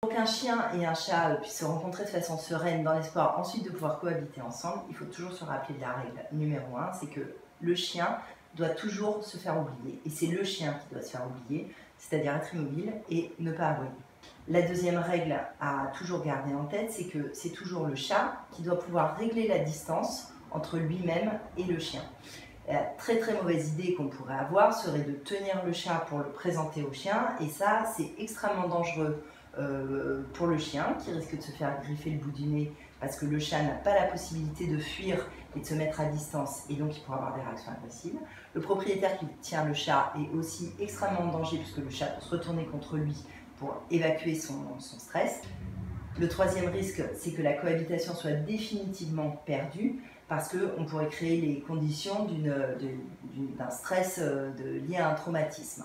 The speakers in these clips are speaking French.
Pour qu'un chien et un chat puissent se rencontrer de façon sereine dans l'espoir ensuite de pouvoir cohabiter ensemble, il faut toujours se rappeler de la règle numéro 1, c'est que le chien doit toujours se faire oublier. Et c'est le chien qui doit se faire oublier, c'est-à-dire être immobile et ne pas aboyer. La deuxième règle à toujours garder en tête, c'est que c'est toujours le chat qui doit pouvoir régler la distance entre lui-même et le chien. La très mauvaise idée qu'on pourrait avoir serait de tenir le chat pour le présenter au chien, et ça c'est extrêmement dangereux pour le chien qui risque de se faire griffer le bout du nez parce que le chat n'a pas la possibilité de fuir et de se mettre à distance, et donc il pourra avoir des réactions agressives. Le propriétaire qui tient le chat est aussi extrêmement en danger puisque le chat peut se retourner contre lui pour évacuer son stress. Le troisième risque, c'est que la cohabitation soit définitivement perdue parce qu'on pourrait créer les conditions d'un stress lié à un traumatisme.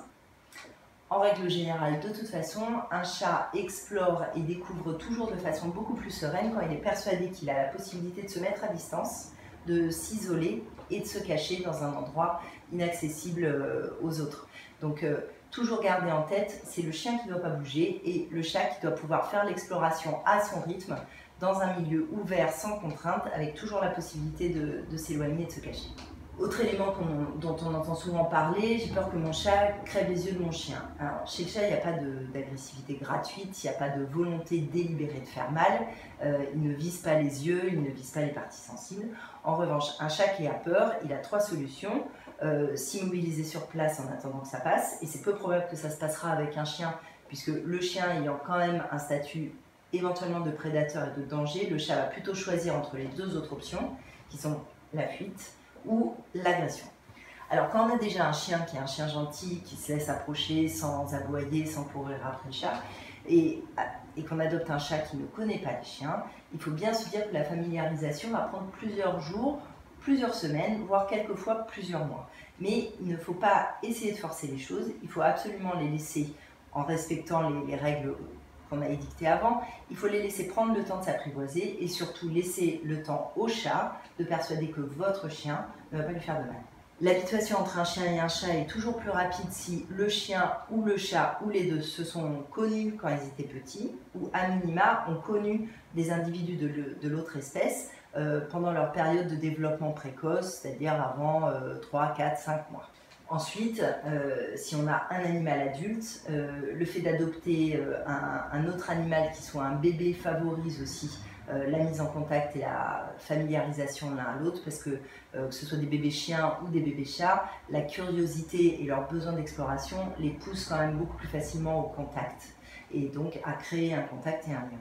En règle générale, de toute façon, un chat explore et découvre toujours de façon beaucoup plus sereine quand il est persuadé qu'il a la possibilité de se mettre à distance, de s'isoler et de se cacher dans un endroit inaccessible aux autres. Donc, toujours garder en tête, c'est le chien qui ne doit pas bouger et le chat qui doit pouvoir faire l'exploration à son rythme, dans un milieu ouvert, sans contrainte, avec toujours la possibilité de s'éloigner et de se cacher. Autre élément dont on entend souvent parler, j'ai peur que mon chat crève les yeux de mon chien. Alors, chez le chat, il n'y a pas d'agressivité gratuite, il n'y a pas de volonté délibérée de faire mal, il ne vise pas les yeux, il ne vise pas les parties sensibles. En revanche, un chat qui a peur, il a 3 solutions. S'immobiliser sur place en attendant que ça passe, et c'est peu probable que ça se passera avec un chien, puisque le chien ayant quand même un statut éventuellement de prédateur et de danger, le chat va plutôt choisir entre les 2 autres options, qui sont la fuite ou l'agression. Alors quand on a déjà un chien qui est un chien gentil, qui se laisse approcher sans aboyer, sans courir après le chat, et qu'on adopte un chat qui ne connaît pas les chiens, il faut bien se dire que la familiarisation va prendre plusieurs jours, plusieurs semaines, voire quelquefois plusieurs mois. Mais il ne faut pas essayer de forcer les choses, il faut absolument les laisser en respectant les règles qu'on a édictées avant, il faut les laisser prendre le temps de s'apprivoiser et surtout laisser le temps au chat de persuader que votre chien ne va pas lui faire de mal. L'habituation entre un chien et un chat est toujours plus rapide si le chien ou le chat ou les deux se sont connus quand ils étaient petits ou à minima ont connu des individus de l'autre espèce pendant leur période de développement précoce, c'est-à-dire avant 3, 4, 5 mois. Ensuite, si on a un animal adulte, le fait d'adopter un autre animal qui soit un bébé favorise aussi la mise en contact et la familiarisation l'un à l'autre, parce que ce soit des bébés chiens ou des bébés chats, la curiosité et leur besoin d'exploration les poussent quand même beaucoup plus facilement au contact, et donc à créer un contact et un lien.